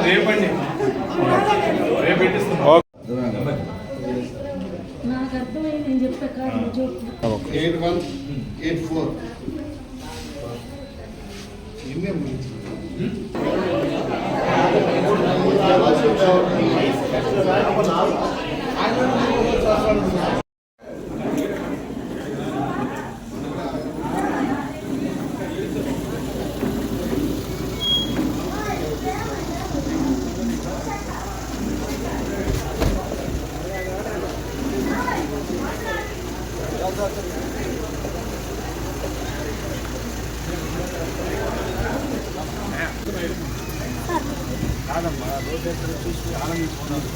రేపండి రేపు నాకు అర్థమైంది నేను చెప్పే కాదు 8184 కాదమ్మా రోజు చూసి ఆనందించుకున్నాను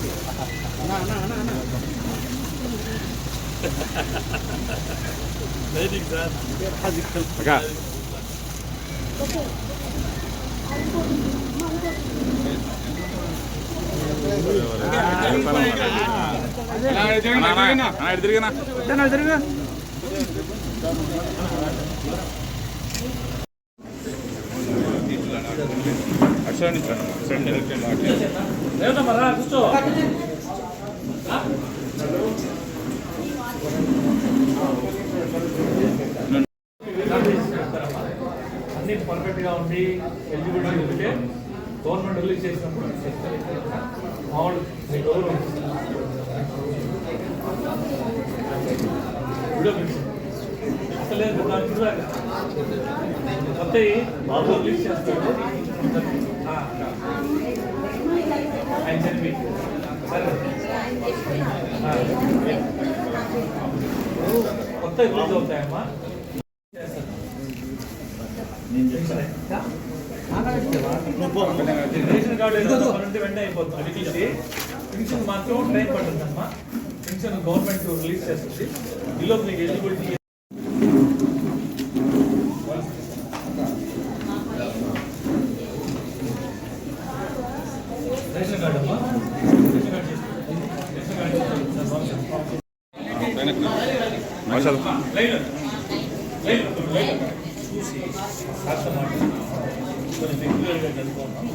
తిరిగినా కూర్చో అన్ని పర్ఫెక్ట్ గా ఉండి ఎలిజిబిలిటీ ఉంటే గవర్నమెంట్ రిలీజ్ చేసినప్పుడు మామూలు మీకు ఎవరు అసలే కొత్త బాబు రిలీజ్ చేస్తాడు ఆయన చెప్పి సరే కొత్త రిలీజ్ అవుతాయమ్మా రేషన్ కార్డు వెంటనే అయిపోతుంది అది తీసి పెన్షన్ మాత్రం టైం పడుతుందమ్మా పెన్షన్ గవర్నమెంట్ రిలీజ్ చేస్తుంది ఈలోపు మీకు ఎలిజిబిలిటీ రేషన్ కార్డు అమ్మా రేషన్ కార్డు చూసి కాస్త కొంచెం రెగ్యులర్గా చదువుకోన్నాం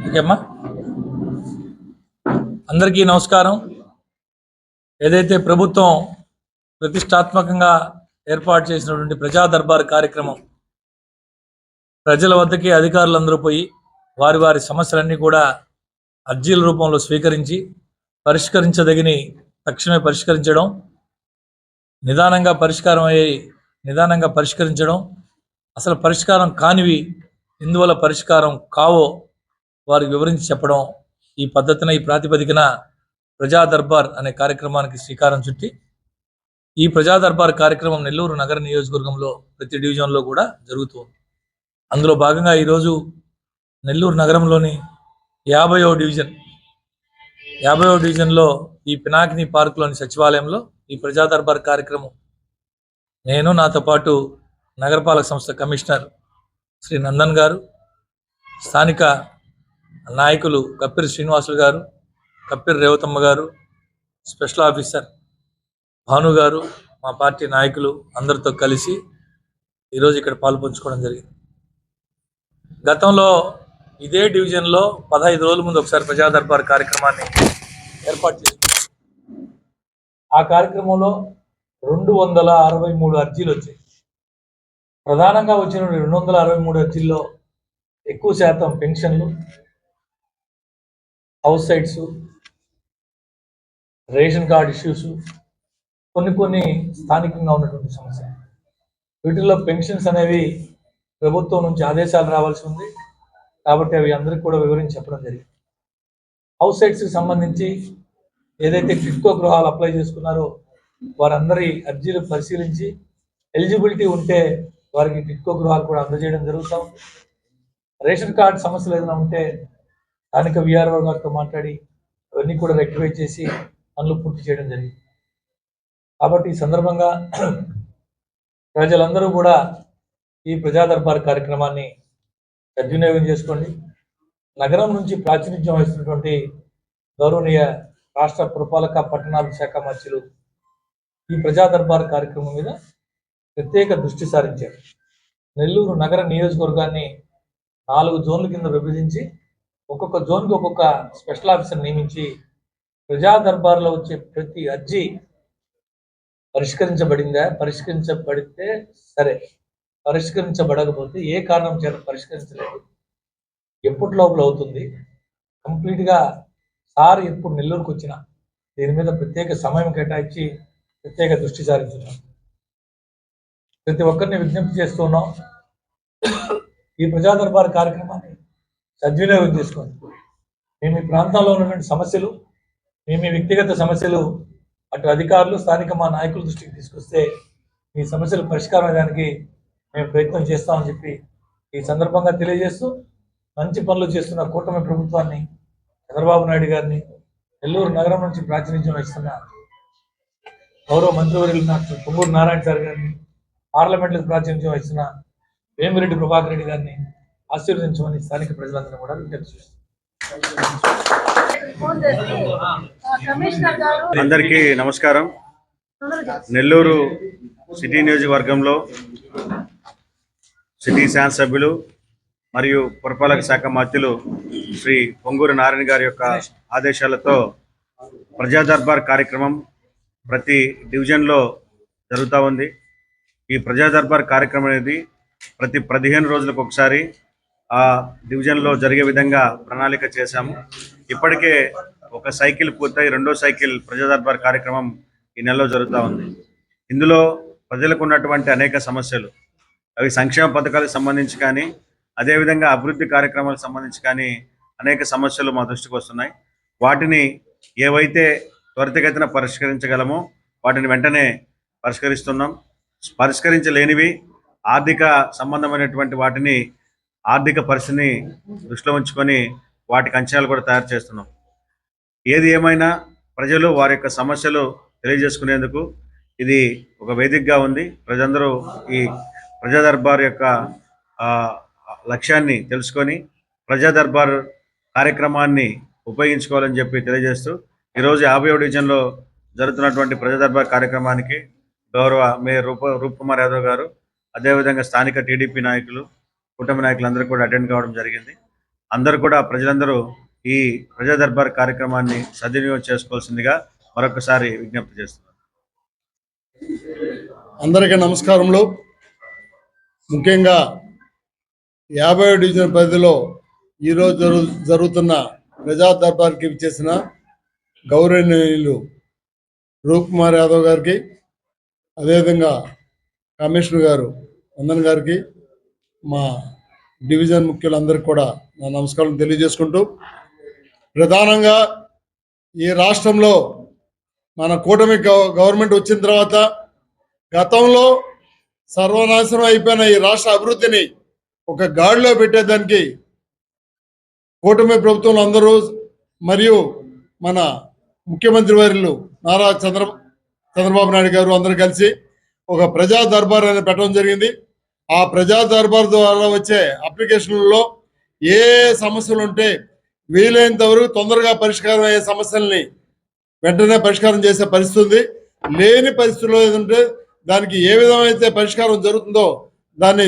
ఓకేమ్మా అందరికీ నమస్కారం. ఏదైతే ప్రభుత్వం ప్రతిష్టాత్మకంగా ఏర్పాటు చేసినటువంటి ప్రజా దర్బార్ కార్యక్రమం ప్రజల వద్దకి అధికారులందరూ పోయి వారి వారి సమస్యలన్నీ కూడా అర్జీల రూపంలో స్వీకరించి పరిష్కరించదగిని తక్షణమే పరిష్కరించడం, నిదానంగా పరిష్కరించడం, అసలు పరిష్కారం కానివి ఎందువల్ల పరిష్కారం కావో వారికి వివరించి చెప్పడం, ఈ పద్ధతిన ఈ ప్రాతిపదికన ప్రజా దర్బార్ అనే కార్యక్రమానికి శ్రీకారం చుట్టి ఈ ప్రజా దర్బార్ కార్యక్రమం నెల్లూరు నగర నియోజకవర్గంలో ప్రతి డివిజన్లో కూడా జరుగుతుంది. అందులో భాగంగా ఈరోజు నెల్లూరు నగరంలోని 50వ డివిజన్లో ఈ పినాకిని పార్కులోని సచివాలయంలో ఈ ప్రజా దర్బార్ కార్యక్రమం నేను, నాతో పాటు నగరపాలక సంస్థ కమిషనర్ శ్రీ నందన్ గారు, స్థానిక నాయకులు కప్పిరి శ్రీనివాసులు గారు, కప్పిరి రేవతమ్మ గారు, స్పెషల్ ఆఫీసర్ భాను గారు, మా పార్టీ నాయకులు అందరితో కలిసి ఈరోజు ఇక్కడ పాల్పంచుకోవడం జరిగింది. గతంలో ఇదే డివిజన్లో 15 రోజుల ముందు ఒకసారి ప్రజా దర్బార్ కార్యక్రమాన్ని ఏర్పాటు చేసుకున్నాం. ఆ కార్యక్రమంలో 263 అర్జీలు వచ్చాయి. ప్రధానంగా వచ్చిన 263 అర్జీల్లో ఎక్కువ శాతం పెన్షన్లు, house sites, ration card issues, కొన్ని స్థానికంగా ఉన్నటువంటి సమస్యలు. వీటిల్లో పెన్షన్స్ అనేవి ప్రభుత్వం నుంచి ఆదేశాలు రావాల్సి ఉంది కాబట్టి అవి అందరికీ కూడా వివరించి చెప్పడం జరిగింది. హౌస్ సైట్స్కి సంబంధించి ఏదైతే టిట్కో గృహాలు అప్లై చేసుకున్నారో వారందరి అర్జీలు పరిశీలించి ఎలిజిబిలిటీ ఉంటే వారికి టిట్కో గృహాలు కూడా అందజేయడం జరుగుతాం. రేషన్ కార్డ్ సమస్యలు ఏదైనా ఉంటే స్థానిక విఆర్ఓ గారితో మాట్లాడి అవన్నీ కూడా రెక్టిఫై చేసి పనులు పూర్తి చేయడం జరిగింది. కాబట్టి ఈ సందర్భంగా ప్రజలందరూ కూడా ఈ ప్రజా దర్బార్ కార్యక్రమాన్ని సద్వినియోగం చేసుకోండి. నగరం నుంచి ప్రాతినిధ్యం వహిస్తున్నటువంటి గౌరవనీయ రాష్ట్ర పురపాలక పట్టణాభివృద్ధి శాఖ మంత్రులు ఈ ప్రజా దర్బార్ కార్యక్రమం మీద ప్రత్యేక దృష్టి సారించారు. నెల్లూరు నగర నియోజకవర్గాన్ని 4 జోన్ల కింద విభజించి ఒక్కొక్క జోన్కి ఒక్కొక్క స్పెషల్ ఆఫీసర్ నియమించి ప్రజా దర్బార్లో వచ్చే ప్రతి అర్జీ పరిష్కరించబడిందా, పరిష్కరించబడితే సరే, పరిష్కరించబడకపోతే ఏ కారణం చేత పరిష్కరించలేదు, ఎప్పటి లోపల అవుతుంది, కంప్లీట్గా సార్ ఎప్పుడు నెల్లూరుకు వచ్చినా దీని మీద ప్రత్యేక సమయం కేటాయించి ప్రత్యేక దృష్టి సారించున్నాం. ప్రతి ఒక్కరిని విజ్ఞప్తి చేస్తున్నాం, ఈ ప్రజా దర్బార్ కార్యక్రమాన్ని సద్వినియోగం చేసుకోండి. మేము ఈ ప్రాంతంలో ఉన్నటువంటి సమస్యలు, మీ వ్యక్తిగత సమస్యలు అటు అధికారులు, స్థానిక మా నాయకుల దృష్టికి తీసుకొస్తే ఈ సమస్యలు పరిష్కారం అయ్యడానికి మేము ప్రయత్నం చేస్తామని చెప్పి ఈ సందర్భంగా తెలియజేస్తూ, మంచి పనులు చేస్తున్న కూటమి ప్రభుత్వాన్ని, చంద్రబాబు నాయుడు గారిని, నెల్లూరు నగరం నుంచి ప్రాతినిధ్యం వహిస్తున్న గౌరవ మంత్రివర్యులు డాక్టర్ పొంగూరు నారాయణ సార్ గారిని, పార్లమెంట్లకు ప్రాతినిధ్యం వహిస్తున్న వేమిరెడ్డి ప్రభాకర్ రెడ్డి గారిని ఆశీర్వదించమని స్థానిక ప్రజలందరూ కూడా విజ్ఞప్తి చేస్తున్నారు. అందరికీ నమస్కారం. నెల్లూరు సిటీ నియోజకవర్గంలో సిటీ శాసనసభ్యులు మరియు పురపాలక శాఖ మంత్రులు శ్రీ పొంగూరు నారాయణ గారి యొక్క ఆదేశాలతో ప్రజా దర్బార్ కార్యక్రమం ప్రతి డివిజన్లో జరుగుతూ ఉంది. ఈ ప్రజా దర్బార్ కార్యక్రమం అనేది ప్రతి 15 రోజులకు ఒకసారి ఆ డివిజన్లో జరిగే విధంగా ప్రణాళిక చేశాము. ఇప్పటికే ఒక సైకిల్ పూర్తయి రెండో సైకిల్ ప్రజా దర్బార్ కార్యక్రమం ఈ నెలలో జరుగుతూ ఉంది. ఇందులో ప్రజలకు ఉన్నటువంటి అనేక సమస్యలు, అవి సంక్షేమ పథకాలకు సంబంధించి కానీ, అదేవిధంగా అభివృద్ధి కార్యక్రమాలకు సంబంధించి కానీ అనేక సమస్యలు మా దృష్టికి వస్తున్నాయి. వాటిని ఏవైతే త్వరితగతిన పరిష్కరించగలమో వాటిని వెంటనే పరిష్కరిస్తున్నాం. పరిష్కరించలేనివి, ఆర్థిక సంబంధమైనటువంటి వాటిని, ఆర్థిక పరిస్థితిని దృష్టిలో ఉంచుకొని వాటికి అంచనాలు కూడా తయారు చేస్తున్నాం. ఏది ఏమైనా ప్రజలు వారి యొక్క సమస్యలు తెలియజేసుకునేందుకు ఇది ఒక వేదికగా ఉంది. ప్రజలందరూ ఈ ప్రజా దర్బార్ యొక్క లక్ష్యాన్ని తెలుసుకొని ప్రజా దర్బార్ కార్యక్రమాన్ని ఉపయోగించుకోవాలని చెప్పి తెలియజేస్తూ, ఈరోజు 50వ డివిజన్లో జరుగుతున్నటువంటి ప్రజా దర్బార్ కార్యక్రమానికి గౌరవ మేయర్ రూప్ కుమార్ యాదవ్ గారు, అదేవిధంగా స్థానిక టీడీపీ నాయకులు, కూటమి నాయకులు అందరూ కూడా అటెండ్ కావడం జరిగింది. అందరూ కూడా ప్రజలందరూ ఈ ప్రజా దర్బార్ కార్యక్రమాన్ని సద్వినియోగం చేసుకోవాల్సిందిగా మరొకసారి విజ్ఞప్తి చేస్తున్నారు. అందరికీ నమస్కారములు. ముఖ్యంగా 50వ డివిజన్ పరిధిలో ఈరోజు జరుగుతున్న ప్రజా దర్బార్కి చేసిన గౌరవనీయులు రూప్ కుమార్ యాదవ్ గారికి, అదేవిధంగా కమిషనర్ గారు వందన్ గారికి, మా డివిజన్ ముఖ్యులందరికీ కూడా నా నమస్కారం తెలియజేసుకుంటూ, ప్రధానంగా ఈ రాష్ట్రంలో మన కూటమి గవర్నమెంట్ వచ్చిన తర్వాత గతంలో సర్వనాశనం అయిపోయిన ఈ రాష్ట్ర అభివృద్ధిని ఒక గాడిలో పెట్టేదానికి కూటమి ప్రభుత్వంలో అందరూ మరియు మన ముఖ్యమంత్రి వర్యులు నారా చంద్రబాబు నాయుడు గారు అందరూ కలిసి ఒక ప్రజా దర్బార్ అనేది పెట్టడం జరిగింది. ఆ ప్రజా దర్బార్ ద్వారా వచ్చే అప్లికేషన్లలో ఏ సమస్యలు ఉంటే వీలైనంత వరకు తొందరగా పరిష్కారం అయ్యే సమస్యల్ని వెంటనే పరిష్కారం చేసే పరిస్థితి ఉంది. లేని పరిస్థితుల్లో ఏదంటే దానికి ఏ విధమైతే పరిష్కారం జరుగుతుందో దాన్ని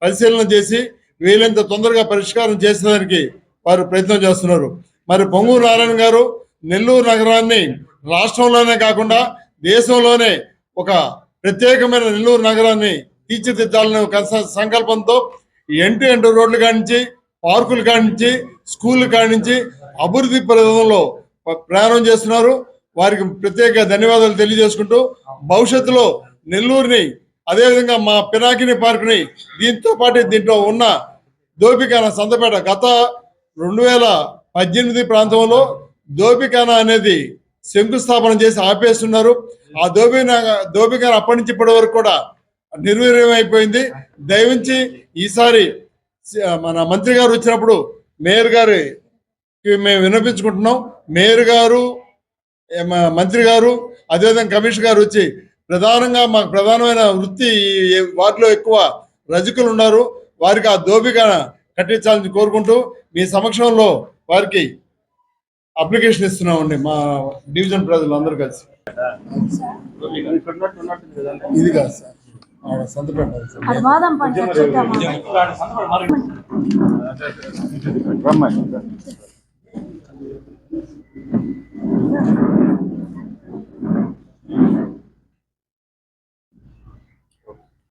పరిశీలన చేసి వీలైనంత తొందరగా పరిష్కారం చేసేదానికి వారు ప్రయత్నం చేస్తున్నారు. మరి పొంగూరు నారాయణ గారు నెల్లూరు నగరాన్ని రాష్ట్రంలోనే కాకుండా దేశంలోనే ఒక ప్రత్యేకమైన నెల్లూరు నగరాన్ని తీర్చిదిద్దాలనే ఒక సంకల్పంతో ఎంటు రోడ్లు కానించి, పార్కులు కానించి, స్కూళ్ళు కానించి అభివృద్ధి పథంలో ప్రయాణం చేస్తున్నారు. వారికి ప్రత్యేక ధన్యవాదాలు తెలియజేసుకుంటూ, భవిష్యత్తులో నెల్లూరుని, అదేవిధంగా మా పినాకిని పార్కుని, దీంతో పాటు దీంట్లో ఉన్న దోపికానా సంతపేట గత 2018 ప్రాంతంలో దోపికానా అనేది శంకుస్థాపన చేసి ఆపేస్తున్నారు. ఆ దోపికానా అప్పటి నుంచి ఇప్పటి వరకు కూడా నిర్వీర్యం అయిపోయింది. దయవించి ఈసారి మన మంత్రి గారు వచ్చినప్పుడు మేయర్ గారికి మేము విన్నపించుకుంటున్నాం. మేయర్ గారు, మంత్రి గారు, అదేవిధంగా కమిషనర్ గారు వచ్చి ప్రధానంగా మాకు ప్రధానమైన వృత్తి వారిలో ఎక్కువ రజకులు ఉన్నారు, వారికి ఆ దోపిక కట్టించాలని కోరుకుంటూ మీ సమక్షంలో వారికి అప్లికేషన్ ఇస్తున్నామండి మా డివిజన్ ప్రజలు అందరూ కలిసి. ఇది కాదు సార్, ఆవిడ సంత పెట్టాలి సార్. అది బాదం పండు చూద్దామా రమ్మా